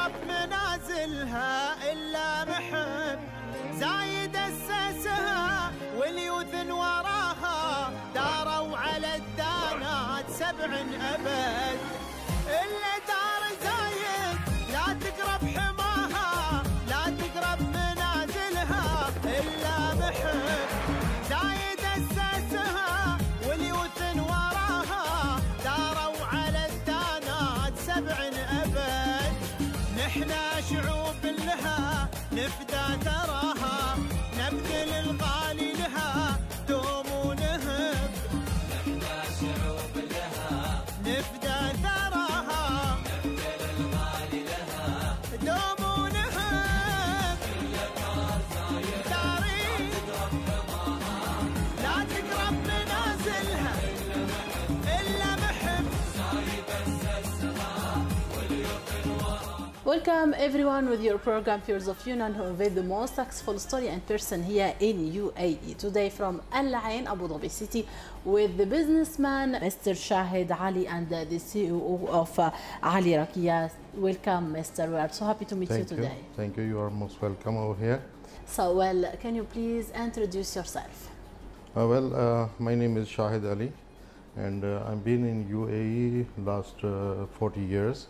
تقرب منازلها إلا محب زايد أسسها واليوث وراها داروا على الدانات 7 أبد إلا دار زايد لا تقرب حماها لا تقرب منازلها إلا محب زايد أسسها واليوث وراها داروا على الدانات 7 أبد نحنا شعوب لها نفدى ثراها نبذل الغالي لها دوم ونهب نحنا شعوب لها نفدى ثراها نبذل الغالي لها دوم ونهب تاريخ لا تقرب منازلها إلا محب Welcome everyone with your program Peers of Yunnan, who unveil the most successful story and person here in UAE. Today from Al Ain, Abu Dhabi City, with the businessman Mr. Shahid Ali and the CEO of Ali Rakia. Welcome, Mr. We are so happy to meet you today. Thank you. You are most welcome over here. So, well, can you please introduce yourself? My name is Shahid Ali, and I've been in UAE last 40 years.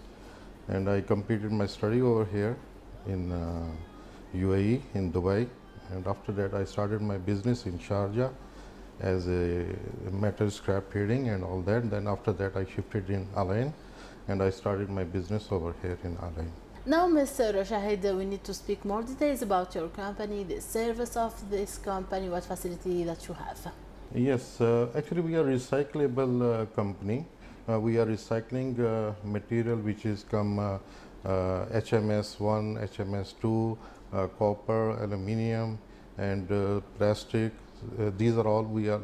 And I completed my study over here in UAE, in Dubai. And after that, I started my business in Sharjah as a metal scrap trading and all that. Then after that, I shifted in Al Ain, and I started my business over here in Al Ain. Now, Mr. Shahid, we need to speak more details about your company, the service of this company, what facility that you have. Yes, actually we are a recyclable company. We are recycling material which is come HMS1, HMS2, copper, aluminium, and plastic. These are all we are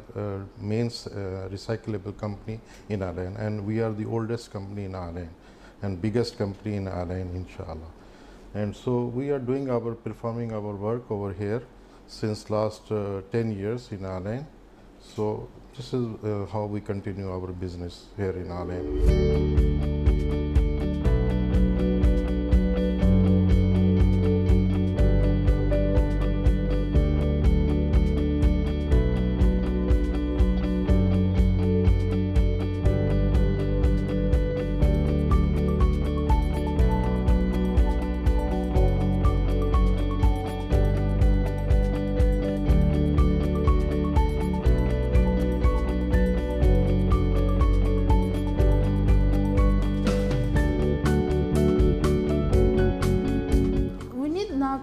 main recyclable company in Al Ain, and we are the oldest company in Al Ain and biggest company in Al Ain, inshallah. And so we are performing our work over here since last 10 years in Al Ain. So this is how we continue our business here in Al Ain.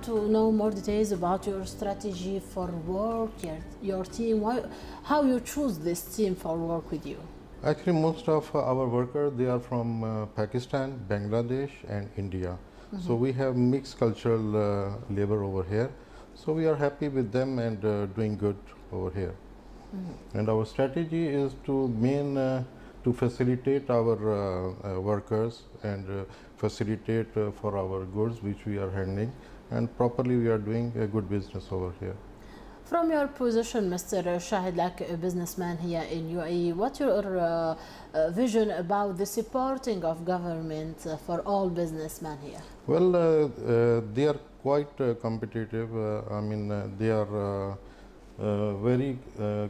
To know more details about your strategy for work, your team, how you choose this team for work with you. Actually, most of our workers, they are from Pakistan, Bangladesh and India. So we have mixed cultural labor over here. So we are happy with them and doing good over here. And our strategy is to facilitate our workers and facilitate for our goods which we are handling, and properly we are doing a good business over here. From your position, Mr. Shahid, like a businessman here in UAE, what's your vision about the supporting of government for all businessmen here? Well, they are quite competitive. They are very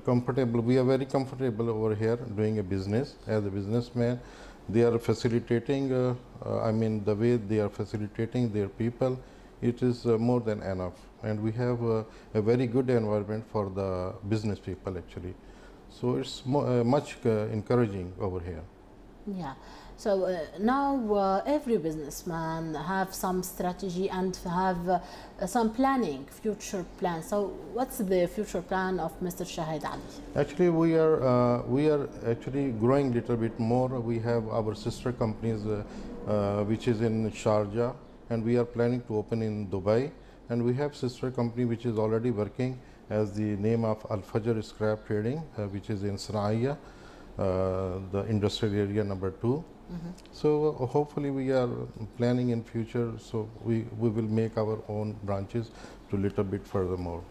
comfortable. We are very comfortable over here doing a business as a businessman. They are facilitating, the way they are facilitating their people, it is more than enough. And we have a very good environment for the business people actually. So it's much encouraging over here. Yeah. So now every businessman have some strategy and have some planning, future plan. So what's the future plan of Mr. Shahid Ali? Actually, we are actually growing a little bit more. We have our sister companies which is in Sharjah, and we are planning to open in Dubai. And we have sister company which is already working as the name of Al Fajr Scrap Trading, which is in Sanaiya, the industrial area number 2. So hopefully we are planning in future, so we will make our own branches to little bit furthermore.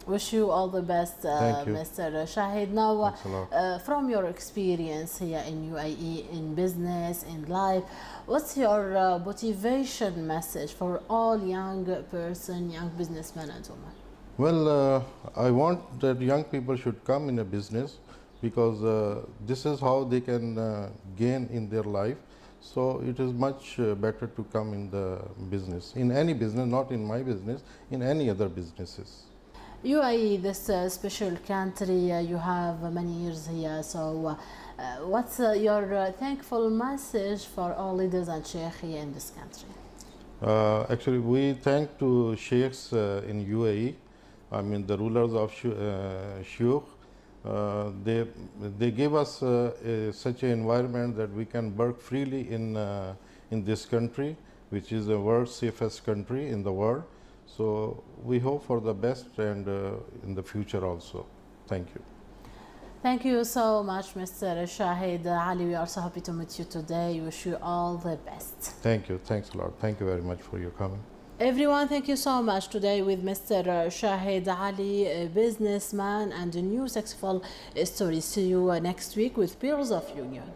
Wish you all the best, Thank you. Mr. Shahid. Now, Thanks a lot. from your experience here in UAE, in business, in life, what's your motivation message for all young person, young businessmen and women? Well, I want that young people should come in a business because this is how they can gain in their life. So it is much better to come in the business, in any business, not in my business, in any other businesses. UAE, this special country, you have many years here. So, what's your thankful message for all leaders and sheikh here in this country? Actually, we thank to sheikhs in UAE. I mean, the rulers of Shuyukh. They give us such an environment that we can work freely in this country, which is the world's safest country in the world. So we hope for the best and in the future also. Thank you. Thank you so much, Mr. Shahid Ali. We are so happy to meet you today. Wish you all the best. Thank you. Thanks a lot. Thank you very much for your coming. Everyone, thank you so much today with Mr. Shahid Ali, a businessman and a new successful story. See you next week with Pearls of Union.